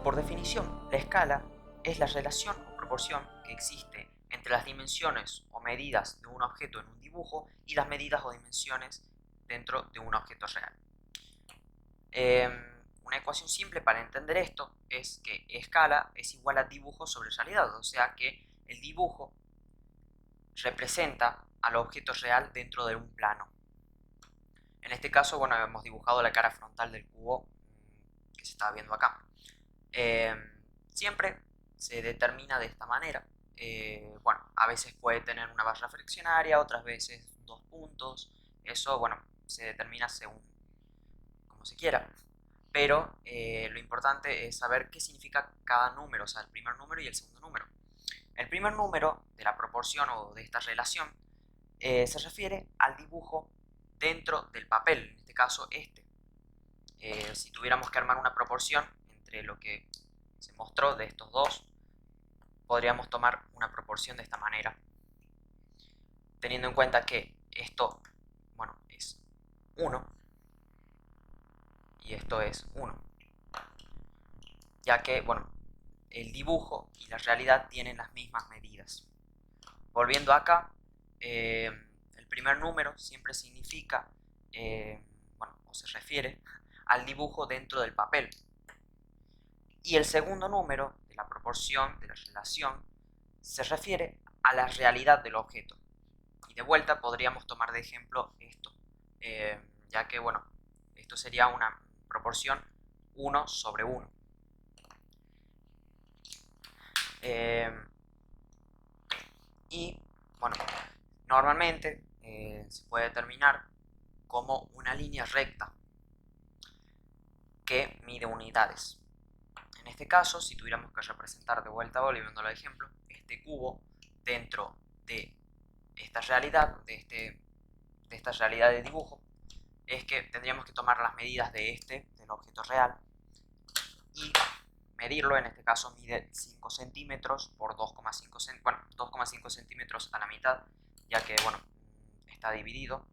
Por definición, la escala es la relación o proporción que existe entre las dimensiones o medidas de un objeto en un dibujo y las medidas o dimensiones dentro de un objeto real. Una ecuación simple para entender esto es que escala es igual a dibujo sobre realidad, o sea que el dibujo representa al objeto real dentro de un plano. En este caso, bueno, hemos dibujado la cara frontal del cubo que se estaba viendo acá. Siempre se determina de esta manera. Bueno, a veces puede tener una barra fraccionaria, otras veces dos puntos. Eso, bueno, se determina según como se quiera. Pero lo importante es saber qué significa cada número, o sea, el primer número y el segundo número. El primer número de la proporción o de esta relación se refiere al dibujo dentro del papel, en este caso este. Si tuviéramos que armar una proporción entre lo que se mostró de estos dos, podríamos tomar una proporción de esta manera, teniendo en cuenta que esto, bueno, es 1 y esto es 1, ya que, bueno, el dibujo y la realidad tienen las mismas medidas. Volviendo acá, el primer número siempre significa, bueno, o se refiere al dibujo dentro del papel. Y el segundo número de la proporción, de la relación, se refiere a la realidad del objeto. Y de vuelta podríamos tomar de ejemplo esto, ya que, bueno, esto sería una proporción 1 sobre 1. Y, bueno, normalmente se puede determinar como una línea recta que mide unidades. En este caso, si tuviéramos que representar de vuelta, volviendo al ejemplo, este cubo dentro de esta realidad, de esta realidad de dibujo, es que tendríamos que tomar las medidas del objeto real, y medirlo. En este caso mide 5 centímetros por 2,5 centímetros, bueno, 2,5 centímetros a la mitad, ya que, bueno, está dividido.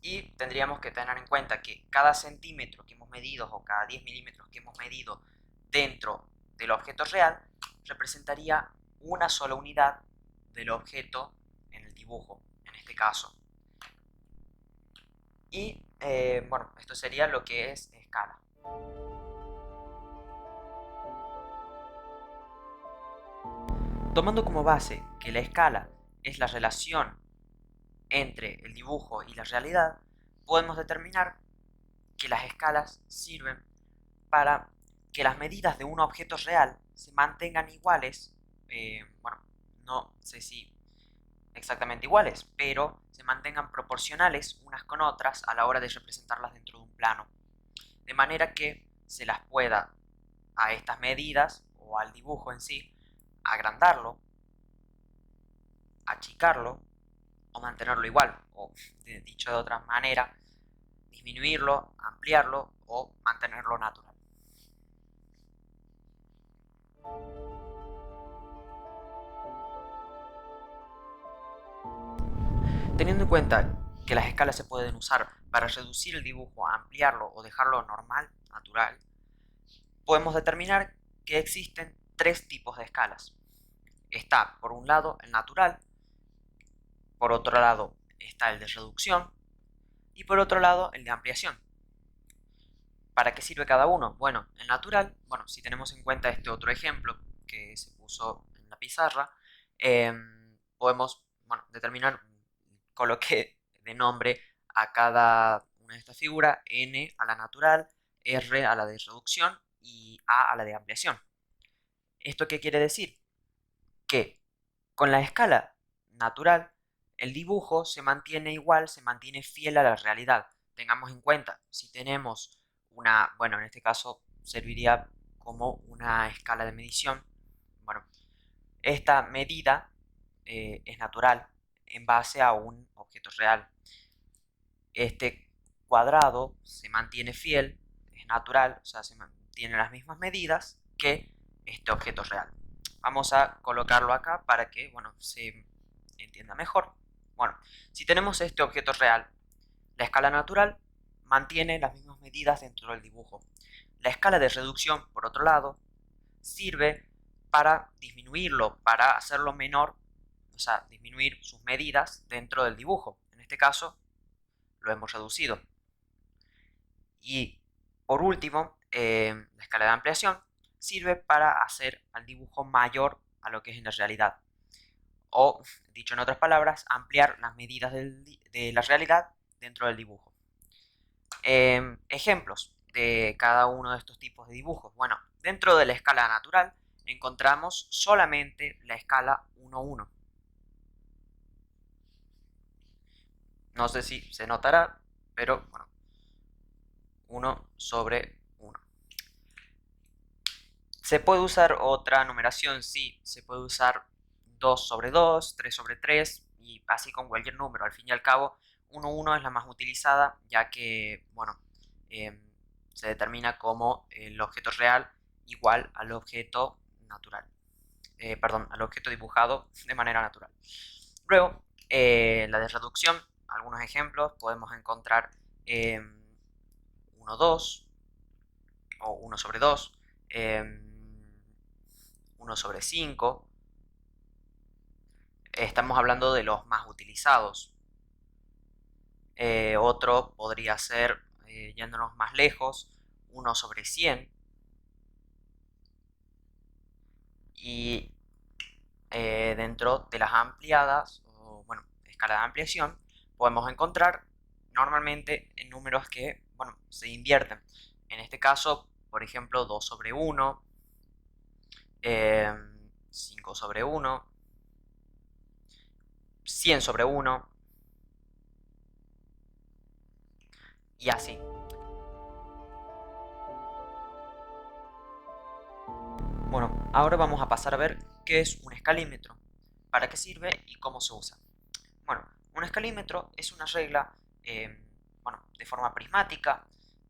Y tendríamos que tener en cuenta que cada centímetro que hemos medido o cada 10 milímetros que hemos medido dentro del objeto real representaría una sola unidad del objeto en el dibujo, en este caso. Y bueno, esto sería lo que es escala. Tomando como base que la escala es la relación entre el dibujo y la realidad, podemos determinar que las escalas sirven para que las medidas de un objeto real se mantengan iguales, bueno, no sé si exactamente iguales, pero se mantengan proporcionales unas con otras a la hora de representarlas dentro de un plano, de manera que se las pueda, a estas medidas o al dibujo en sí, agrandarlo, achicarlo o mantenerlo igual, o dicho de otra manera, disminuirlo, ampliarlo o mantenerlo natural. Teniendo en cuenta que las escalas se pueden usar para reducir el dibujo, ampliarlo o dejarlo normal, natural, podemos determinar que existen tres tipos de escalas. Está, por un lado, el natural, por otro lado está el de reducción y por otro lado el de ampliación. ¿Para qué sirve cada uno? Bueno, el natural, bueno, si tenemos en cuenta este otro ejemplo que se puso en la pizarra, podemos, bueno, determinar, coloqué de nombre a cada una de estas figuras, n a la natural, r a la de reducción y a la de ampliación. ¿Esto qué quiere decir? Que con la escala natural, el dibujo se mantiene igual, se mantiene fiel a la realidad. Tengamos en cuenta, si tenemos una, bueno, en este caso serviría como una escala de medición. Bueno, esta medida es natural en base a un objeto real. Este cuadrado se mantiene fiel, es natural, o sea, se mantiene las mismas medidas que este objeto real. Vamos a colocarlo acá para que, bueno, se entienda mejor. Bueno, si tenemos este objeto real, la escala natural mantiene las mismas medidas dentro del dibujo. La escala de reducción, por otro lado, sirve para disminuirlo, para hacerlo menor, o sea, disminuir sus medidas dentro del dibujo. En este caso, lo hemos reducido. Y por último, la escala de ampliación sirve para hacer al dibujo mayor a lo que es en la realidad. O, dicho en otras palabras, ampliar las medidas de la realidad dentro del dibujo. Ejemplos de cada uno de estos tipos de dibujos. Bueno, dentro de la escala natural encontramos solamente la escala 1:1. No sé si se notará, pero bueno, 1/1. ¿Se puede usar otra numeración? Sí, se puede usar 2/2, 3/3 y así con cualquier número. Al fin y al cabo, 1:1 es la más utilizada, ya que, bueno, em, se determina como el objeto real igual al objeto natural. Perdón, al objeto dibujado de manera natural. Luego, la de reducción, algunos ejemplos, podemos encontrar 1/2 o 1/2, 1/5. Estamos hablando de los más utilizados. Otro podría ser, yéndonos más lejos, 1/100. Y dentro de las ampliadas, o bueno, escala de ampliación, podemos encontrar normalmente en números que, bueno, se invierten. En este caso, por ejemplo, 2/1, 5/1, 100/1 y así. Bueno, ahora vamos a pasar a ver qué es un escalímetro, para qué sirve y cómo se usa. Bueno, un escalímetro es una regla, bueno, de forma prismática,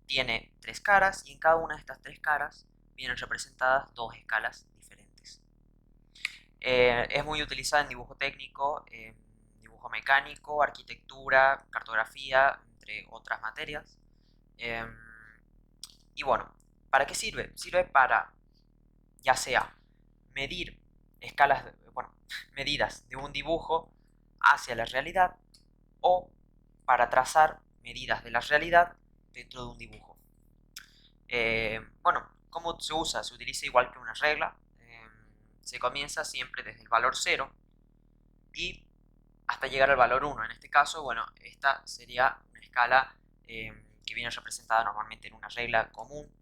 tiene tres caras y en cada una de estas tres caras vienen representadas dos escalas diferentes. Es muy utilizada en dibujo técnico, dibujo mecánico, arquitectura, cartografía, entre otras materias. Em, y bueno, ¿para qué sirve? Sirve para, ya sea medir escalas, bueno, medidas de un dibujo hacia la realidad o para trazar medidas de la realidad dentro de un dibujo. Bueno, ¿cómo se usa? Se utiliza igual que una regla. Se comienza siempre desde el valor 0 y hasta llegar al valor 1. En este caso, bueno, esta sería una escala que viene representada normalmente en una regla común,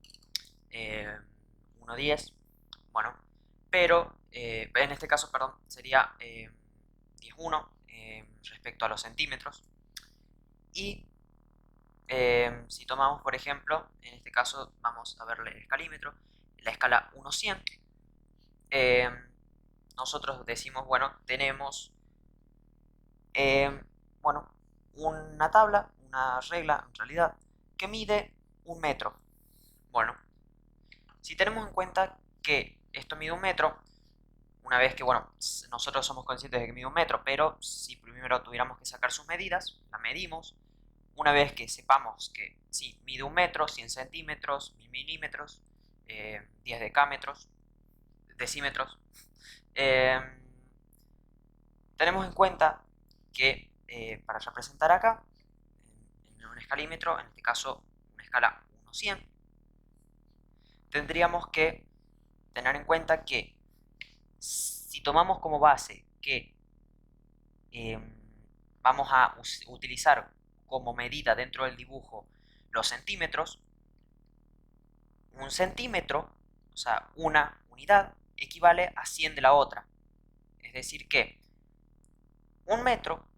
1/10. Bueno, pero en este caso, perdón, sería 10/1 respecto a los centímetros. Y si tomamos, por ejemplo, en este caso vamos a verle el escalímetro, la escala 1/100, eh, nosotros decimos, bueno, tenemos bueno, una tabla, una regla en realidad, que mide 1 metro. Bueno, si tenemos en cuenta que esto mide 1 metro, una vez que, bueno, nosotros somos conscientes de que mide 1 metro, pero si primero tuviéramos que sacar sus medidas, la medimos. Una vez que sepamos que sí, mide 1 metro, 100 centímetros, 1000 milímetros, 10 decámetros, decímetros, eh, tenemos en cuenta que para representar acá, en un escalímetro, en este caso una escala 1/100, tendríamos que tener en cuenta que si tomamos como base que eh, vamos a utilizar como medida dentro del dibujo los centímetros, un centímetro, o sea, una unidad, equivale a 100 de la otra. Es decir que 1 metro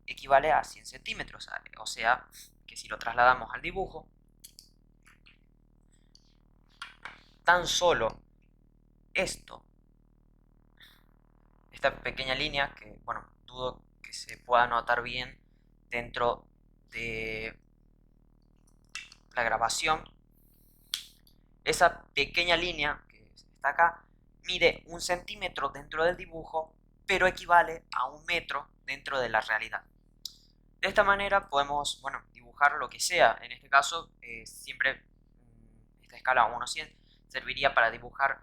equivale a 100 centímetros, o sea, que si lo trasladamos al dibujo, tan solo esto, esta pequeña línea, que bueno, dudo que se pueda notar bien dentro de la grabación, esa pequeña línea que está acá mide 1 centímetro dentro del dibujo, pero equivale a 1 metro dentro de la realidad. De esta manera podemos, bueno, dibujar lo que sea. En este caso siempre esta escala 1-100 serviría para dibujar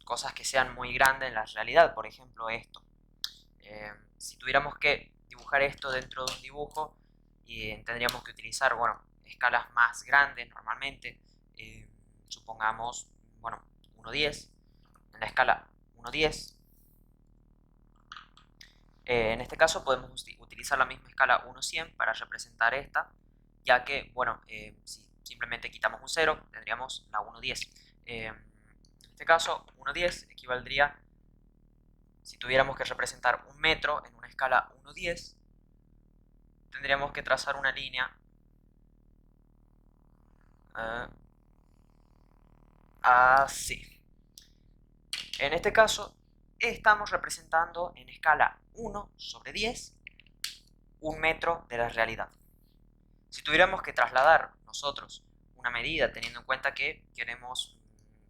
cosas que sean muy grandes en la realidad, por ejemplo esto. Si tuviéramos que dibujar esto dentro de un dibujo, tendríamos que utilizar, bueno, escalas más grandes normalmente, supongamos, bueno, 1-10, en la escala 1-10. En este caso podemos utilizar la misma escala 1-100 para representar esta, ya que, bueno, si simplemente quitamos un 0, tendríamos la 1-10. En este caso, 1-10 equivaldría, si tuviéramos que representar un metro en una escala 1-10, tendríamos que trazar una línea así. En este caso, estamos representando en escala 1/10 un metro de la realidad. Si tuviéramos que trasladar nosotros una medida teniendo en cuenta que queremos,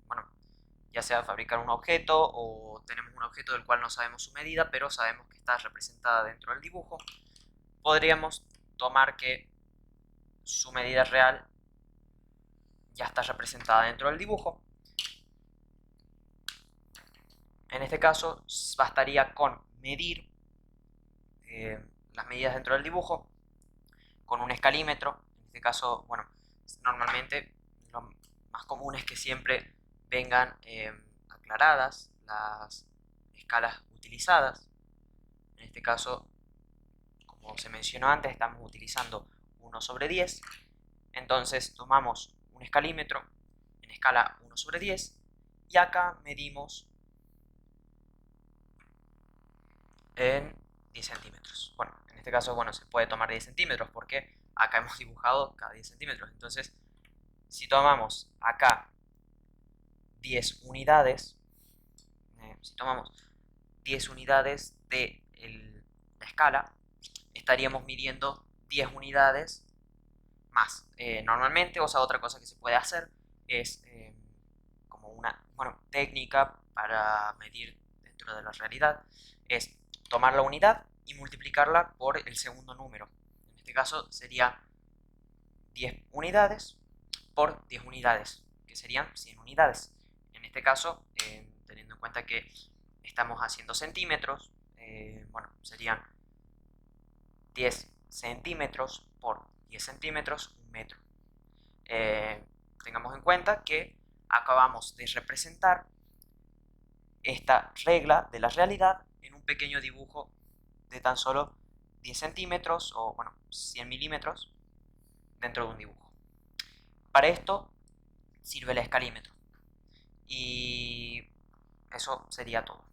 bueno, ya sea fabricar un objeto o tenemos un objeto del cual no sabemos su medida, pero sabemos que está representada dentro del dibujo, podríamos tomar que su medida real ya está representada dentro del dibujo. En este caso bastaría con medir las medidas dentro del dibujo con un escalímetro. En este caso, bueno, normalmente lo más común es que siempre vengan aclaradas las escalas utilizadas. En este caso, como se mencionó antes, estamos utilizando 1/10. Entonces tomamos un escalímetro en escala 1/10 y acá medimos en 10 centímetros. Bueno, en este caso, bueno, se puede tomar 10 centímetros porque acá hemos dibujado cada 10 centímetros. Entonces, si tomamos acá 10 unidades, si tomamos 10 unidades de la escala, estaríamos midiendo 10 unidades más. Normalmente, o sea, otra cosa que se puede hacer es como una, bueno, técnica para medir dentro de la realidad, es tomar la unidad y multiplicarla por el segundo número. En este caso sería 10 unidades por 10 unidades, que serían 100 unidades. En este caso, teniendo en cuenta que estamos haciendo centímetros, bueno, serían 10 centímetros por 10 centímetros, un metro. Tengamos en cuenta que acabamos de representar esta regla de la realidad en un pequeño dibujo de tan solo 10 centímetros o, bueno, 100 milímetros dentro de un dibujo. Para esto sirve el escalímetro. Y eso sería todo.